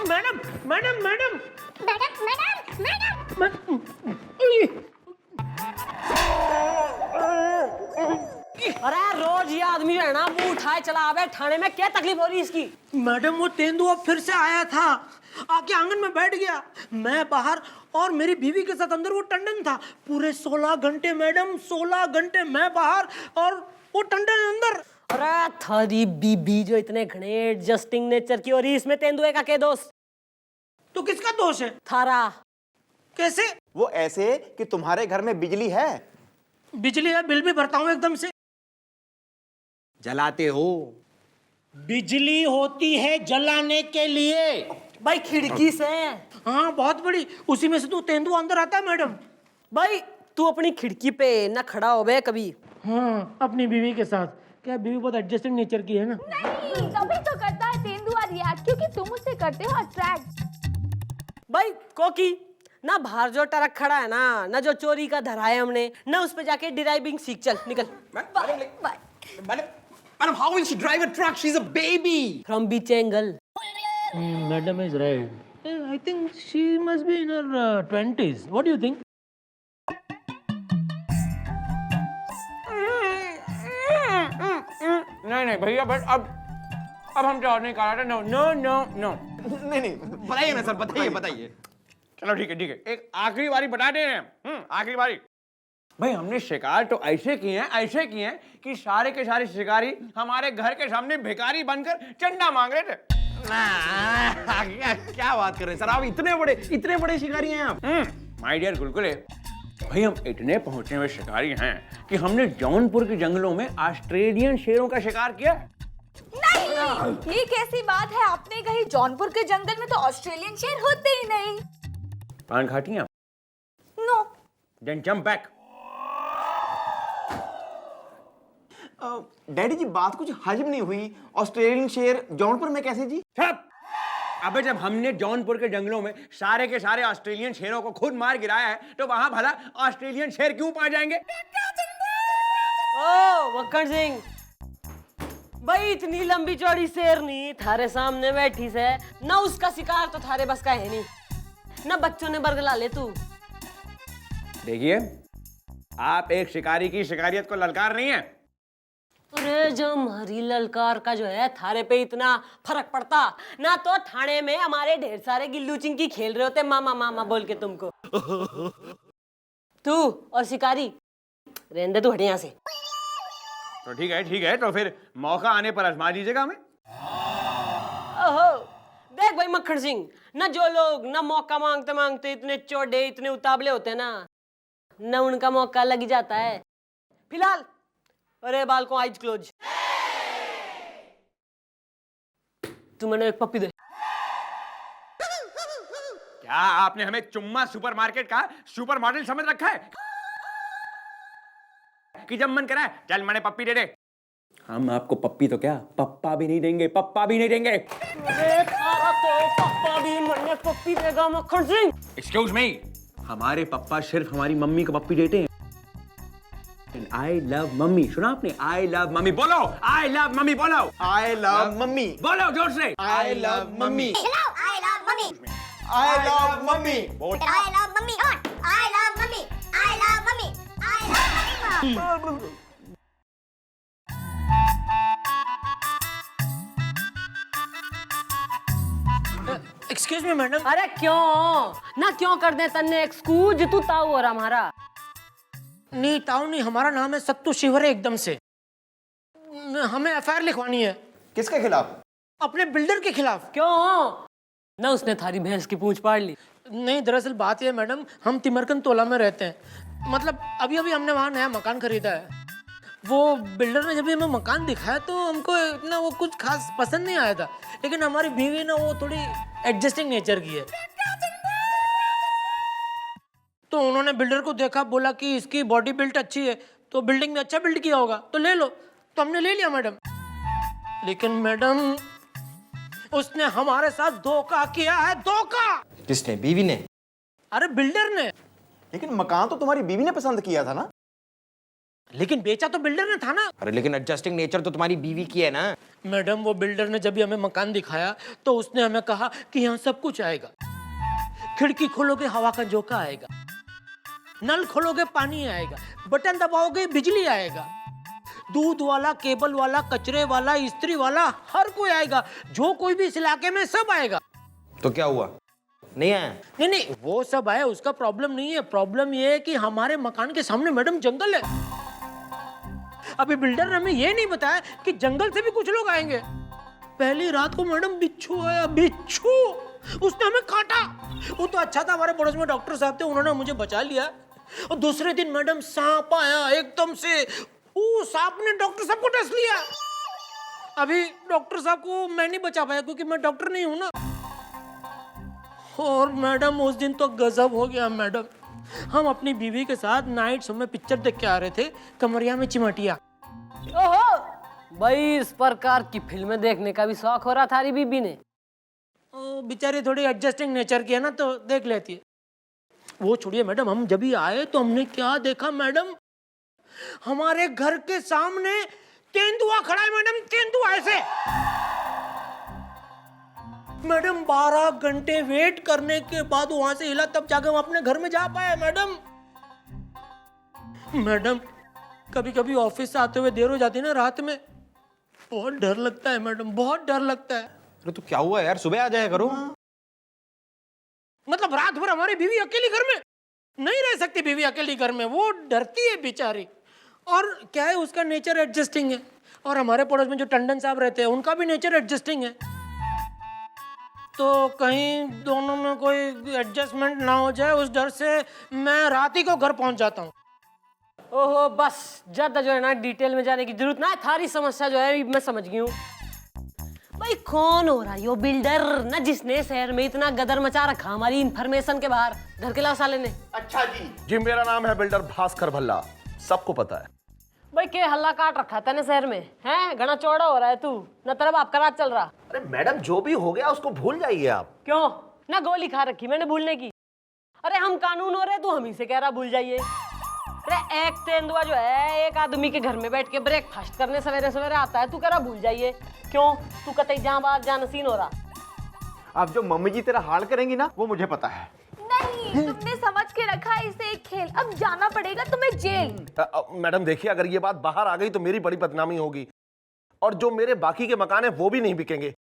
Madam madam madam madam madam madam अरे रोज ये आदमी जो है ना वो उठाए चला आवे थाने में, क्या तकलीफ हो रही है इसकी? मैडम वो तेंदुआ फिर से आया था, आके आंगन में बैठ गया, मैं बाहर और मेरी बीवी के साथ अंदर। वो टंडन था पूरे 16 घंटे मैडम, 16 घंटे मैं बाहर और वो टंडन अंदर। अरे थारी बीबी जो इतने घने एडजस्टिंग नेचर की, और इसमें तेंदुए का क्या दोष? तो किसका दोष है? थारा। कैसे? वो ऐसे कि तुम्हारे घर में बिजली है, बिजली है, बिल भी भरता हूँ एकदम से। जलाते हो। बिजली होती है जलाने के लिए। भाई खिड़की से। हाँ बहुत बड़ी, उसी में से तो तेंदुआ अंदर आता है मैडम। भाई तू अपनी खिड़की पे न खड़ा हो बे कभी। हाँ अपनी बीवी के साथ। क्या बीवी बहुत एडजस्टिंग नेचर की है ना? नहीं, तभी तो करता है तेंदुआ रिएक्ट, क्योंकि तुम उससे करते हो अट्रैक्ट। भाई कोकी ना, बाहर जो ट्रक खड़ा है ना जो चोरी का धरा है हमने ना, उस पे जाके ड्राइविंग सीख, चल निकल। Madam, how will she drive a truck? She's a baby. From beach angle. Madam is right. I think she must be in her 20s। What do you think? नहीं भैया, बट अब हम जो नहीं करा रहे। No no no no. नहीं बताइए ना सर, बताइए। चलो ठीक है, एक आखिरी बारी बता दे रहे हैं। आखिरी बारी। भाई हमने शिकार तो ऐसे किए हैं कि सारे के सारे शिकारी हमारे घर के सामने भिखारी बनकर चंदा मांग रहे थे। क्या बात कर रहे हैं सर, आप इतने बड़े शिकारी हैं आप। माय डियर गुलगुले, भाई हम इतने पहुंचे हुए शिकारी हैं कि हमने जौनपुर के जंगलों में ऑस्ट्रेलियन शेरों का शिकार किया। नहीं, ये कैसी बात है? आपने कही जौनपुर के जंगल में तो ऑस्ट्रेलियन शेर होते ही नहीं। पान खाती हैं? No. Then jump back. Daddy ji बात कुछ हजम नहीं हुई, ऑस्ट्रेलियन शेर जौनपुर में कैसे जी? छप! अबे जब हमने जौनपुर के जंगलों में सारे के सारे ऑस्ट्रेलियन शेरों को खुद मार गिराया है, तो वहां भला ऑस्ट्रेलियन शेर क्यों पा जाएंगे? ओ वक्कड़ सिंह, भाई इतनी लंबी चौड़ी शेरनी थारे सामने बैठी से ना, उसका शिकार तो थारे बस का है नहीं ना, बच्चों ने बरगला ले तू। देखिए, आप एक शिकारी की शिकारियत को ललकार नहीं है। अरे जो हमारी ललकार का जो है थारे पे इतना फर्क पड़ता ना, तो थाने में हमारे ढेर सारे गिल्लू चिंकी खेल रहे होते मामा मामा बोल के तुमको। तू और शिकारी रहने दे, तू हट यहाँ से। तो ठीक है, तो फिर मौका आने पर आजमा दीजिएगा हमें। ओहो देख भाई मक्खन सिंह, ना जो लोग ना मौका मांगते मांगते इतने चौड़े इतने उतावले होते हैं ना उनका मौका लग जाता है। फिलहाल अरे बाल को आइज क्लोज। तू मैंने एक पप्पी दे। क्या आपने हमें चुम्मा सुपरमार्केट का सुपर मॉडल समझ रखा है कि जब मन करा है चल मैंने पप्पी दे दे? हम आपको पप्पी तो क्या, पप्पा भी नहीं देंगे, पप्पा भी नहीं देंगे। अरे थारा तो पप्पा भी मैंने पप्पी देगा मक्खन सिंह। एक्सक्यूज मी, हमारे पप्पा सिर्फ हमारी मम्मी को पप्पी देते हैं। आई लव मम्मी, सुना आपने? आई लव मम्मी बोलो, आई लव मम्मी बोलो, आई लव मम्मी, बोलो जोर से। I love mummy, I love mummy. I love mummy, I love mummy. I love mummy. I love mummy. I love mummy. Excuse me madam. अरे क्यों कर दे तन्ने excuse, तू ताऊ और हमारा नहीं ताऊ नहीं, हमारा नाम है सत्तू शिवरे एकदम से। हमें एफआईआर लिखवानी है। किसके खिलाफ? अपने बिल्डर के खिलाफ। क्यों ना, उसने थारी भैंस की पूंछ पाड़ ली। नहीं दरअसल बात यह है मैडम, हम तिमरकन तोला में रहते हैं। मतलब अभी हमने वहाँ नया मकान खरीदा है। वो बिल्डर ने जब हमें मकान दिखाया तो हमको इतना वो कुछ खास पसंद नहीं आया था, लेकिन हमारी बीवी ना वो थोड़ी एडजस्टिंग नेचर की है। तो उन्होंने बिल्डर को देखा, बोला कि इसकी बॉडी बिल्ट अच्छी है तो बिल्डिंग में अच्छा बिल्ड किया होगा तो ले लो। तो हमने ले लिया मैडम। लेकिन मैडम उसने हमारे साथ धोखा किया है, धोखा। किसने? बीवी ने? अरे बिल्डर ने। लेकिन मकान तो तुम्हारी बीवी ने पसंद किया था ना? लेकिन बेचा तो बिल्डर ने था ना। अरे लेकिन एडजस्टिंग नेचर तो तुम्हारी बीवी की है ना। मैडम वो बिल्डर ने जब भी हमें मकान दिखाया तो उसने हमें कहा कि यहाँ सब कुछ आएगा। खिड़की खोलोगे हवा का झोंका आएगा, नल खोलोगे पानी आएगा, बटन दबाओगे बिजली आएगा, दूध वाला, केबल वाला, कचरे वाला, इस्त्री वाला, हर कोई आएगा। जो कोई भी इस इलाके में सब आएगा। तो क्या हुआ, नहीं आया? नहीं नहीं, वो सब आया, उसका प्रॉब्लम नहीं है। प्रॉब्लम ये है कि हमारे मकान के सामने मैडम जंगल है। अभी बिल्डर ने हमें ये नहीं बताया कि जंगल से भी कुछ लोग आएंगे। पहली रात को मैडम बिच्छू आया, बिच्छू, उसने हमें काटा। वो तो अच्छा था हमारे पड़ोस में डॉक्टर साहब थे, उन्होंने मुझे बचा लिया। और दूसरे दिन मैडम सांप आया एकदम से, वो सांप ने डॉक्टर साहब को डस लिया। अभी डॉक्टर साहब को मैं नहीं बचा पाया क्योंकि मैं डॉक्टर नहीं हूं ना। और मैडम उस दिन तो गजब हो गया मैडम। हम अपनी बीवी के साथ नाइट शो में पिक्चर देख के आ रहे थे, कमरिया में चिमटिया। ओहो भाई, इस प्रकार की फिल्में देखने का भी शौक हो रहा था थारी बीबी ने। ओ बेचारी थोड़ी एडजस्टिंग नेचर की है ना, तो देख लेती है। वो छोड़िए मैडम, हम जब ही आए तो हमने क्या देखा मैडम, हमारे घर के सामने तेंदुआ खड़ा है मैडम, तेंदुआ ऐसे। मैडम 12 घंटे वेट करने के बाद वहां से हिला, तब जाकर हम अपने घर में जा पाए मैडम। मैडम कभी कभी ऑफिस से आते हुए देर हो जाती है ना रात में, बहुत डर लगता है मैडम, बहुत डर लगता है। अरे तो क्या हुआ यार, सुबह आ जाया करो। मतलब रात भर हमारी बीवी अकेली घर में नहीं रह सकती। बीवी अकेली घर में वो डरती है बेचारी। और क्या है, उसका नेचर एडजस्टिंग है। और हमारे पड़ोस में जो टंडन साहब रहते हैं उनका भी नेचर एडजस्टिंग है। तो कहीं दोनों में कोई एडजस्टमेंट ना हो जाए, उस डर से मैं रात ही को घर पहुंच जाता हूँ। ओहो बस, ज्यादा जो है ना डिटेल में जाने की जरूरत ना है। थारी समस्या जो है मैं समझ गई हूँ। भाई कौन हो रहा है यो बिल्डर ना, जिसने शहर में इतना गदर मचा रखा हमारी इंफॉर्मेशन के बाहर, घर के लाओ साले ने। अच्छा जी, मेरा नाम है बिल्डर भास्कर भल्ला, सबको पता है। भाई के हल्ला काट रखा तने शहर में, हैं? घना चौड़ा हो रहा है तू, न तरफ आपका राज चल रहा। अरे मैडम, जो भी हो गया उसको भूल जाइए आप। क्यों ना गोली खा रखी मैंने भूलने की? अरे हम कानून हो रहे, तू हम ही से कह रहा भूल जाइए। अरे एक तेंदुआ जो है एक आदमी के घर में बैठ के ब्रेकफास्ट करने सवेरे सवेरे आता है, तू कह रहा भूल जाइए। क्यों, तू कतई जहां बात जहां नसीन हो रहा। अब जो मम्मी जी तेरा हाल करेंगी ना, वो मुझे पता है। नहीं, तुमने समझ के रखा है इसे एक खेल, अब जाना पड़ेगा तुम्हें जेल। मैडम देखिए, अगर ये बात बाहर आ गई तो मेरी बड़ी बदनामी होगी, और जो मेरे बाकी के मकान है वो भी नहीं बिकेंगे।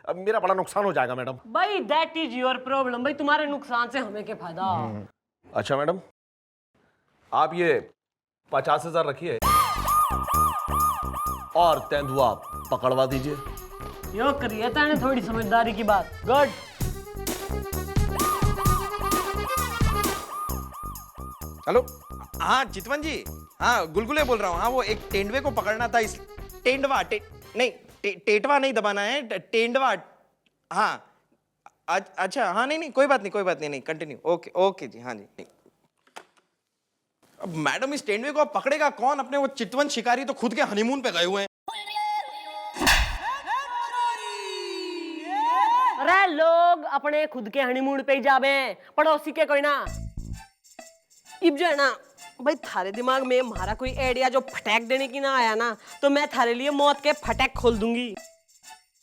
अब मेरा बड़ा नुकसान हो जाएगा मैडम। भाई दैट इज योर प्रॉब्लम। भाई तुम्हारे नुकसान से हमें क्या फायदा। अच्छा मैडम, आप ये 50,000 रखिए और तेंदुआ पकड़वा दीजिए। यो करिए ताने थोड़ी समझदारी की बात। गुड। हेलो, हाँ चितवन जी, हाँ गुलगुले बोल रहा हूँ। हाँ वो एक तेंदुए को पकड़ना था। इस तेंदुआ नहीं, टेटवा नहीं दबाना है, तेंदुआ। हाँ अच्छा, हाँ नहीं कोई बात नहीं, कंटिन्यू। ओके ओके जी, हाँ जी। अब मैडम इस तेंदुए को अब पकड़ेगा कौन? अपने वो चितवन शिकारी तो खुद के हनीमून पे गए हुए हैं। अरे लोग अपने खुद के हनीमून पे ही जावे, पड़ोसी के कोई ना। इब जो है ना भाई, थारे दिमाग में हमारा कोई आइडिया जो फटैक देने की ना आया ना, तो मैं थारे लिए मौत के फटैक खोल दूंगी।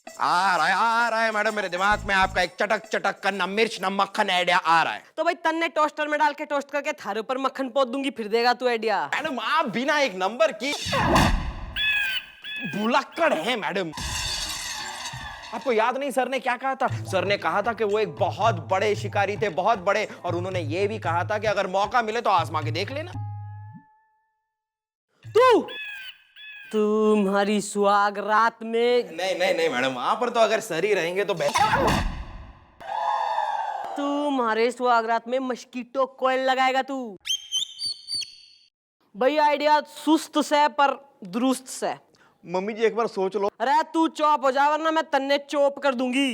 आ रहा है मैडम, मेरे दिमाग में आपका एक चटक का न मिर्च न मक्खन आइडिया आ रहा है। तो भाई तन्ने टोस्टर में डाल के टोस्ट करके थारे ऊपर मक्खन पोत दूंगी, फिर देगा तू आइडिया। मैडम आप बिना एक नंबर की भुलक्कड़ हैं मैडम। आपको याद नहीं सर ने क्या कहा था? सर ने कहा था कि वो एक बहुत बड़े शिकारी थे, बहुत बड़े, और उन्होंने ये भी कहा था कि अगर मौका मिले तो आजमा के देख लेना। तुम्हारी सुहाग रात में नहीं मैडम, वहां पर तो अगर सर ही रहेंगे तो बेहतर। तुम्हारे सुहाग रात में मस्कीटो कोयल लगाएगा तू। भाई आइडिया सुस्त से पर दुरुस्त से। मम्मी जी एक बार सोच लो। अरे तू चौप हो जा, वरना मैं तन्ने चौप कर दूंगी।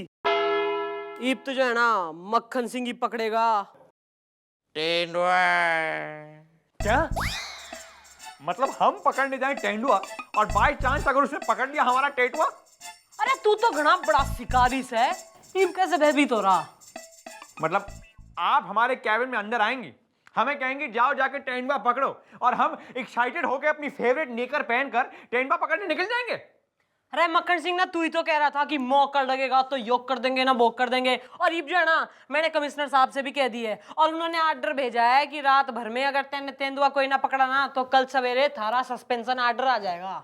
ईब तो जो है ना मक्खन सिंह ही पकड़ेगा। तेंदुआ। क्या मतलब हम पकड़ने जाए तेंदुआ, और बाय चांस अगर उसने पकड़ लिया हमारा टेटुआ? अरे तू तो घना बड़ा शिकारी से, ईब कैसे भयभीत हो रहा? मतलब आप हमारे कैबिन में अंदर आएंगी, हमें कहेंगी जाओ जाके तेंदुआ पकड़ो, और हम एक्साइटेड होकर अपनी फेवरेट नेकर पहनकर तेंदुआ पकड़ने निकल जाएंगे। अरे मक्खन सिंह ना, तू ही तो कह रहा था कि मौका लगेगा तो योग कर देंगे ना वोक कर देंगे। और ये जो है ना, मैंने कमिश्नर साहब से भी कह दी है और उन्होंने ऑर्डर भेजा है कि रात भर में अगर तेंदुआ कोई ना पकड़ा ना तो कल सवेरे थारा सस्पेंशन ऑर्डर आ जाएगा।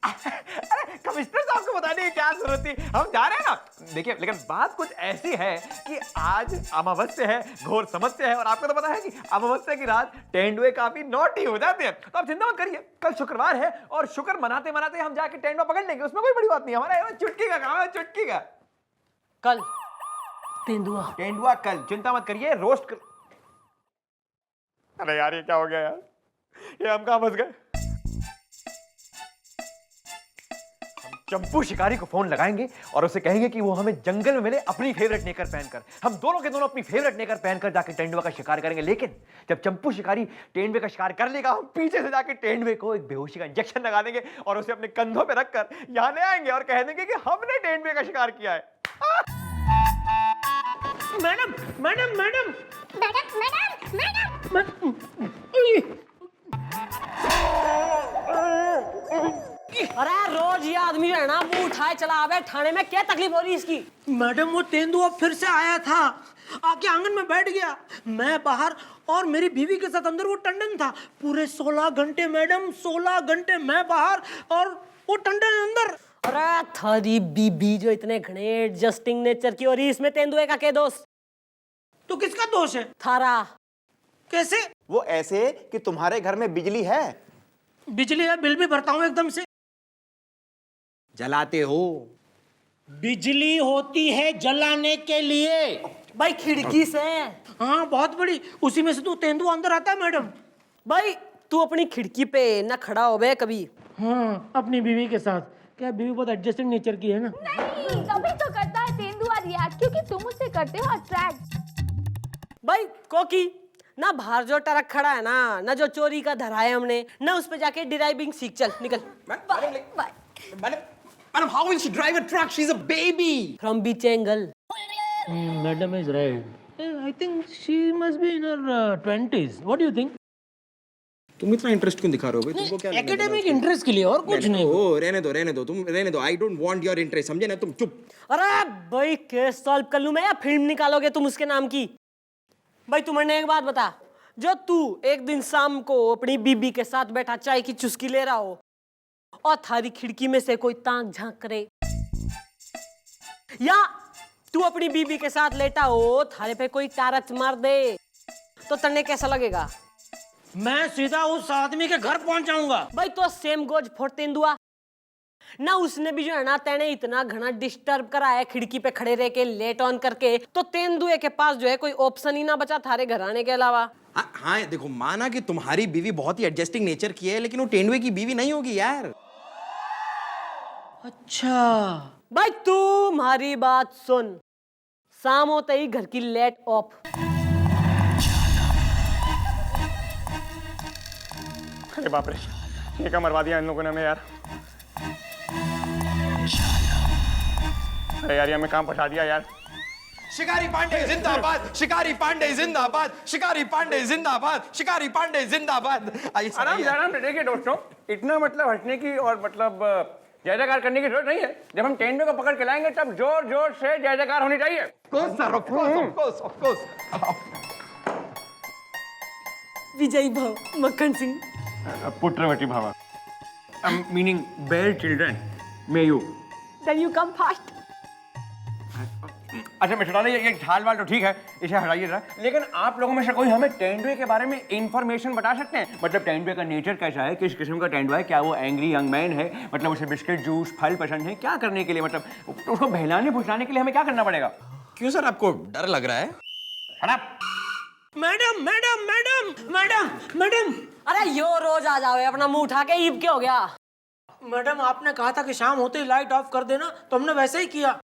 अरे कमिश्नर साहब को बताने की क्या जरूरत थी, हम जा रहे हैं ना। देखिए लेकिन बात कुछ ऐसी है कि आज अमावस्या है, घोर समस्या है, और आपको तो पता है कि अमावस्या की रात तेंदुए काफी नॉटी हो जाते हैं। तो आप चिंता मत करिए, कल शुक्रवार है और शुक्र मनाते मनाते हम जाके तेंदुआ पकड़ लेंगे, उसमें कोई बड़ी बात नहीं। हमारा चुटकी का काम है, चुटकी का। कल तेंदुआ कल, चिंता मत करिए, रोस्ट कर। अरे यार ये क्या हो गया यार, ये हम कहां फंस गए। चंपू शिकारी को फोन लगाएंगे और उसे कहेंगे कि वो हमें जंगल में मिले अपनी फेवरेट नेकर पहनकर। हम दोनों के दोनों अपनी फेवरेट नेकर पहनकर जाके तेंदुआ का शिकार करेंगे। लेकिन जब चंपू शिकारी तेंदुए का शिकार कर लेगा, हम पीछे से जाके तेंदुए को एक बेहोशी का इंजेक्शन लगा देंगे और उसे अपने कंधों पे रखकर यहाँ ले आएंगे और कह देंगे कि हमने तेंदुए का शिकार किया है। मैडम मैडम मैडम अरे रोज ये आदमी जो है ना वो उठाए चला आवे थाने में, क्या तकलीफ हो रही है इसकी? मैडम वो तेंदुआ फिर से आया था, आके आंगन में बैठ गया, मैं बाहर और मेरी बीवी के साथ अंदर। वो टंडन था पूरे 16 घंटे मैडम, 16 घंटे मैं बाहर और वो टंडन अंदर। अरे थारी बीबी जो इतने घने एडजस्टिंग नेचर की हो रही, इसमें तेंदुए का क्या दोष? तो किसका दोष है? थारा। कैसे? वो ऐसे कि तुम्हारे घर में बिजली है, बिजली है, बिल भी भरता हूँ एकदम से। जलाते हो। बिजली होती है जलाने के लिए। भाई खिड़की से। हाँ बहुत बड़ी, उसी में से तो तेंदुआ अंदर आता है मैडम। भाई तू अपनी खिड़की पे ना खड़ा हो बे कभी। हाँ अपनी बीवी के साथ। क्या बीवी बहुत एडजस्टिंग नेचर की है ना? नहीं, तभी तो करता है तेंदुआ रिएक्ट, क्योंकि तुम उसे करते हो अट्रैक्ट। भाई कोकी ना, बाहर जो ट्रक खड़ा है ना जो चोरी का धरा है हमने ना, उस पे जाके ड्राइविंग सीख, चल निकल। Madam, how will she drive a truck? She's a baby. From beach angle. Madam is right. I think she must be in her 20s। What do you think? तुम इतना इंटरेस्ट क्यों दिखा रहे हो भाई? तुमको क्या एकेडमिक इंटरेस्ट के लिए, और कुछ नहीं। ओ रहने दो, तुम रहने दो। I don't want your interest, समझे ना? तुम चुप। अरे भाई केस सॉल्व कर लूं मैं या फिल्म निकालोगे तुम उसके नाम की? भाई तुम्हें एक बात बता, जो तू एक दिन शाम को अपनी बीबी के साथ बैठा चाय की चुस्की ले रहा हो और थारी खिड़की में से कोई ताक झांक करे, या तू अपनी बीबी के साथ लेटा हो थारे पे कोई टारच मार दे, तो तन्ने कैसा लगेगा? मैं सीधा उस आदमी के घर पहुंच जाऊंगा। भाई तो सेम गोज फॉर तेंदुआ ना, उसने भी जो है ना तेने इतना घना डिस्टर्ब करा है खिड़की पे खड़े रह के लेट ऑन करके, तो तेंदुए के पास जो है कोई ऑप्शन ही ना बचा थारे घर आने के अलावा। हाँ देखो, माना कि तुम्हारी बीवी बहुत ही एडजस्टिंग नेचर की है, लेकिन वो तेंदुए की बीवी नहीं होगी यार। अच्छा भाई तुम्हारी बात सुन, शाम होते ही घर की लाइट ऑफ। अरे बाप रे, ये क्या मरवा दिया इन लोगों ने हमें यार। अरे यार ये हमें काम फंसा दिया यार। शिकारी पांडे जिंदाबाद, शिकारी पांडे जिंदाबाद, शिकारी पांडे जिंदाबाद, शिकारी पांडे जिंदाबाद। आराम से देखिए दोस्तों, इतना मतलब हंसने की और मतलब जय जयकार करने की जरूरत नहीं है। जब हम तेंदुए को पकड़ के लाएंगे तब जोर जोर से जय जयकार होनी चाहिए। विजय भव मक्खन सिंह। पुत्रवती भव, meaning bear children may you. Then you come fast. अच्छा मिस्टर लाल, ये झाल वाल तो ठीक है, इसे हटाइए जरा। लेकिन आप लोगों में से कोई हमें तेंदुए के बारे में इंफॉर्मेशन बता सकते हैं? मतलब तेंदुए का नेचर कैसा है, किस किस्म का तेंदुआ है, क्या वो एंग्री यंग मैन है, मतलब उसे बिस्किट जूस फल पसंद है, क्या करने के लिए, मतलब उसको बहलाने फुसलाने के लिए हमें क्या करना पड़ेगा? क्यों सर, आपको डर लग रहा है? Madam madam madam madam madam. अरे यो रोज आ जाओ अपना मुंह उठा के, ईब क्या हो गया? मैडम आपने कहा था कि शाम होते ही लाइट ऑफ कर देना, तो हमने वैसे ही किया,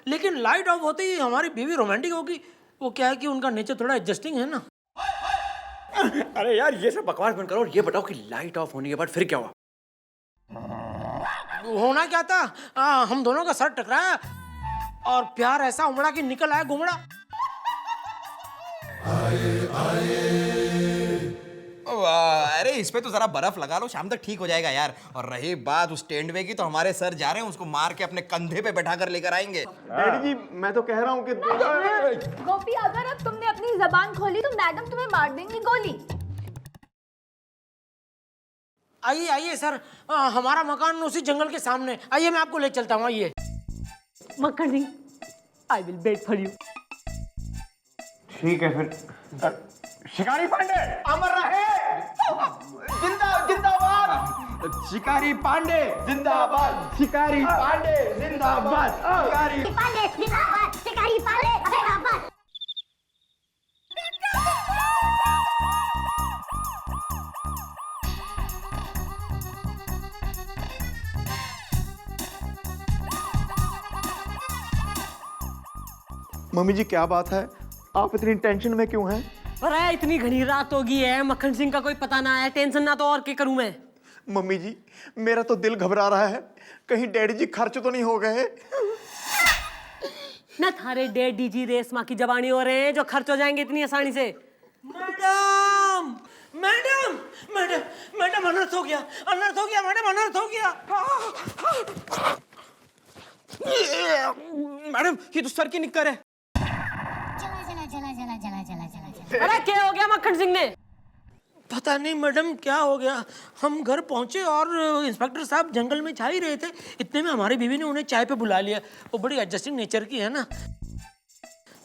लेकिन लाइट ऑफ होते ही हमारी बीवी रोमांटिक होगी। वो क्या है कि उनका नेचर थोड़ा एडजस्टिंग है ना। अरे यार ये सब बकवास बंद करो और ये बताओ कि लाइट ऑफ होने के बाद फिर क्या हुआ? होना क्या था, हम दोनों का सर टकराया और प्यार ऐसा उमड़ा कि निकल आया घुमड़ा। अरे इस पे तो जरा बर्फ लगा लो, शाम तक ठीक हो जाएगा यार। और रही बात उस टेंडवे की, तो हमारे सर जा रहे हैं, उसको मार के अपने कंधे पे बैठा कर लेकर आएंगे। डैडी जी मैं तो कह रहा हूँ कि गोपी, अगर अब तुमने अपनी जबान खोली तो मैडम तुम्हें मार देंगी गोली। आइए आइए सर, हमारा मकान उसी जंगल के सामने। आइए मैं आपको ले चलता हूँ। आइए। Makhan Singh, I will wait for you. ठीक है फिर। शिकारी पांडे अमर रहे, जिंदाबाद। शिकारी पांडे जिंदाबाद, शिकारी पांडे जिंदाबाद, शिकारी पांडे जिंदाबाद, शिकारी पांडे जिंदाबाद। मम्मी जी क्या बात है, आप इतनी टेंशन में क्यों हैं? अरे इतनी घनी रात हो गई है, मक्खन सिंह का कोई पता ना है। टेंशन ना तो और क्या करूं मैं। मम्मी जी मेरा तो दिल घबरा रहा है, कहीं डैडी जी खर्च तो नहीं हो गए? ना थारे डैडी जी रेशमा की जवानी हो रहे हैं जो खर्च हो जाएंगे इतनी आसानी से। मैडम मैडम मैडम मैडम, अनर्थ हो गया, अनर्थ हो गया मैडम, अनर्थ हो गया। मैडम ये तो सर की निक्कर है। अरे क्या हो गया मक्खन सिंह ने? पता नहीं मैडम क्या हो गया। हम घर पहुंचे और इंस्पेक्टर साहब जंगल में जा ही रहे थे, इतने में हमारी बीवी ने उन्हें चाय पे बुला लिया। वो बड़ी एडजस्टिंग नेचर की है ना,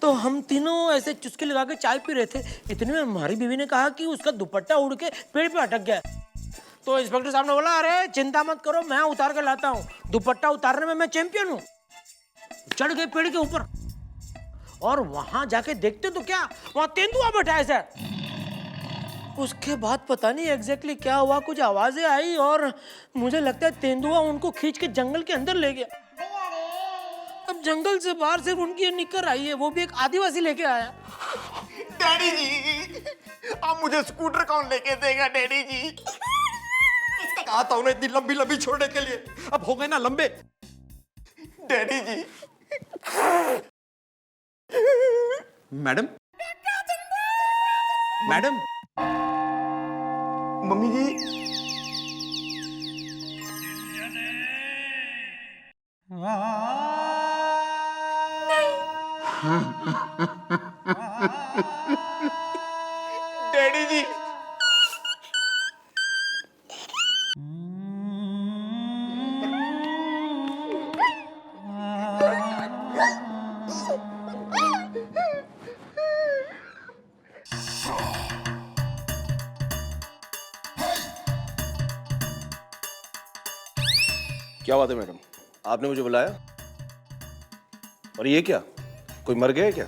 तो हम तीनों ऐसे चुस्की लगा के चाय पी रहे थे। इतने में हमारी बीवी ने कहा कि उसका दुपट्टा उड़ के पेड़ पे अटक गया। तो इंस्पेक्टर साहब ने बोला, अरे चिंता मत करो, मैं उतार के लाता हूँ। दुपट्टा उतारने में मैं चैंपियन हूँ। चढ़ गए पेड़ के ऊपर और वहां जाके देखते तो क्या, वहां तेंदुआ बैठा है सर। उसके बाद पता नहीं एग्जैक्टली क्या हुआ, कुछ आवाजें आई और मुझे लगता है तेंदुआ उनको खींच के जंगल के अंदर ले गया। अब जंगल से बाहर सिर्फ उनकी निकर आई है, वो भी एक आदिवासी लेके आया। डैडी जी अब मुझे स्कूटर कौन लेके देगा? डैडी जी कहा था उन्हें इतनी लंबी लंबी छोड़ने के लिए, अब हो गए ना लंबे। डैडी जी। मैडम मैडम मम्मी जी डैडी जी क्या बात है मैडम, आपने मुझे बुलाया? और ये क्या, कोई मर गया है क्या?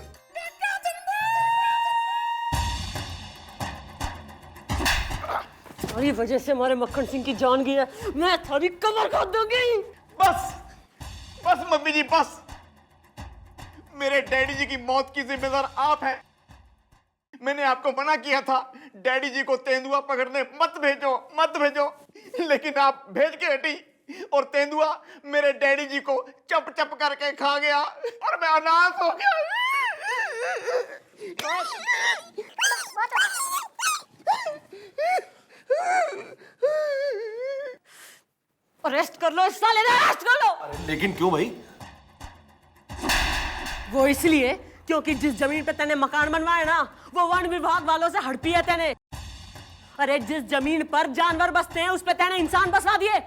तुम्हारी वजह से हमारे मक्खन सिंह की जान गई है, मैं थोड़ी कमर काट दूंगी। बस बस मम्मी जी बस, मेरे डैडी जी की मौत की जिम्मेदार आप हैं। मैंने आपको मना किया था डैडी जी को तेंदुआ पकड़ने मत भेजो मत भेजो, लेकिन आप भेज के हटी और तेंदुआ मेरे डैडी जी को चप चप करके खा गया और मैं अनाथ हो गया। अरेस्ट कर लो इस साले ने, अरेस्ट कर लो। लेकिन क्यों भाई? वो इसलिए क्योंकि जिस जमीन पे तने मकान बनवाया ना, वो वन विभाग वालों से हड़पी है तेने। अरे जिस जमीन पर जानवर बसते हैं उस पे तेने इंसान बसा दिए।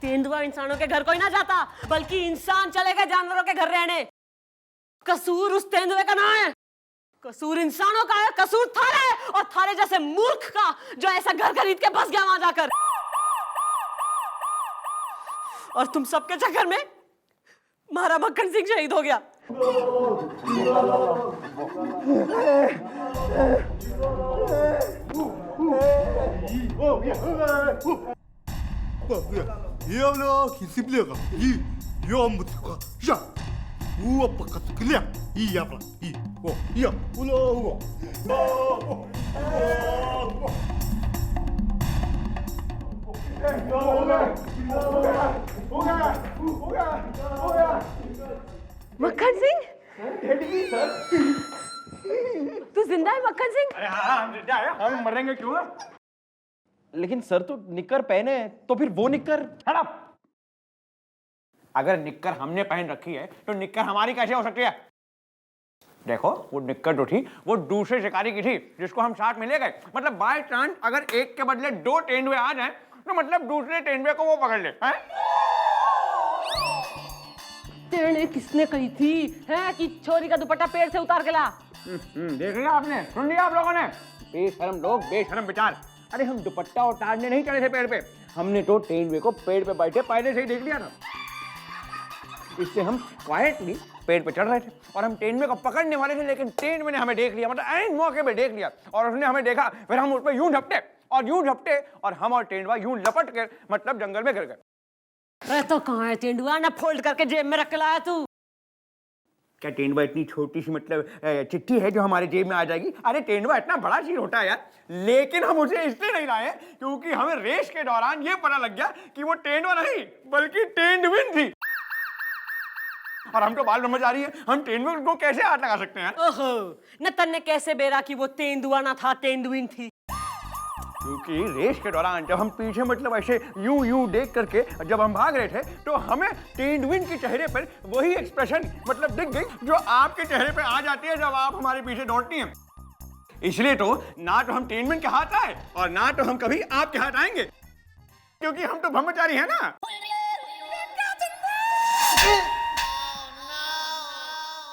तेंदुआ इंसानों के घर कोई ना जाता, बल्कि इंसान चले गए जानवरों के घर रहने। कसूर उस तेंदुए का ना है, कसूर इंसानों का है, कसूर थारे है और थारे जैसे मूर्ख का जो ऐसा घर खरीद के बस गया वहां जाकर। और तुम सबके चक्कर में हमारा मक्खन सिंह शहीद हो गया। मक्खन सिंह, तू जिंदा जिंदा है मक्खन सिंह? अरे हाँ हम जिंदा है, हम मरेंगे क्यों? लेकिन सर तो निक्कर पहने हैं, तो फिर वो निक्कर। Shut up! अगर निक्कर हमने पहन रखी है तो निक्कर हमारी कैसे हो सकती है? देखो वो निक्कर जो थी वो दूसरे शिकारी की थी जिसको हम साथ में ले गए। मतलब बाय चांस अगर एक के बदले 2 तेंदुए आ जाएं तो मतलब दूसरे तेंदुए को वो पकड़ ले, हैं? तेरे किसने कही थी है कि छोरी का दुपट्टा पेड़ से उतार के ला? देख लिया आपने, सुन लिया आप लोगों ने? बेशरम लोग, बेशरम विचार। अरे हम दुपट्टा उतारने नहीं चढ़े थे पेड़ पे, हमने तो तेंदुए को पेड़ पे बैठे पहले से ही देख लिया था। इसलिए हम क्वाइटली पेड़ पे चढ़ रहे थे और हम तेंदुए को पकड़ने वाले थे, लेकिन तेंदुए ने हमें देख लिया, मतलब ऐन मौके पे देख लिया और उसने हमें देखा। फिर हम उस पर यूं झपटे और हम और तेंदुआ यूं लपट के मतलब जंगल में गिर गए। अरे तो कहाँ है तेंदुआ? ना फोल्ड करके जेब में रख के लाया तू? क्या तेंदुआ इतनी छोटी सी मतलब चिट्ठी है जो हमारे जेब में आ जाएगी? अरे तेंदुआ इतना बड़ा चीज होता है यार, लेकिन हम उसे इसलिए नहीं लाए क्योंकि हमें रेस के दौरान ये पता लग गया कि वो तेंदुआ नहीं बल्कि तेंदुइन थी। और हम तो बाल ब्रह्मचारी है, हम तेंदुए को कैसे हाथ लगा सकते हैं? ओहो, न तन्ने कैसे बेरा कि वो तेंदुआ ना था तेंदुइन थी? क्योंकि रेस के दौरान जब हम पीछे मतलब ऐसे यूं देख करके जब हम भाग रहे थे तो हमें तेंदुइन के चेहरे पर वही एक्सप्रेशन मतलब दिख गई जो आपके चेहरे पे आ जाती है जब आप हमारे पीछे दौड़ती हैं। इसलिए तो ना तो हम तेंदुइन के हाथ आए और ना तो हम कभी आपके हाथ आएंगे, क्योंकि हम तो ब्रह्मचारी है ना।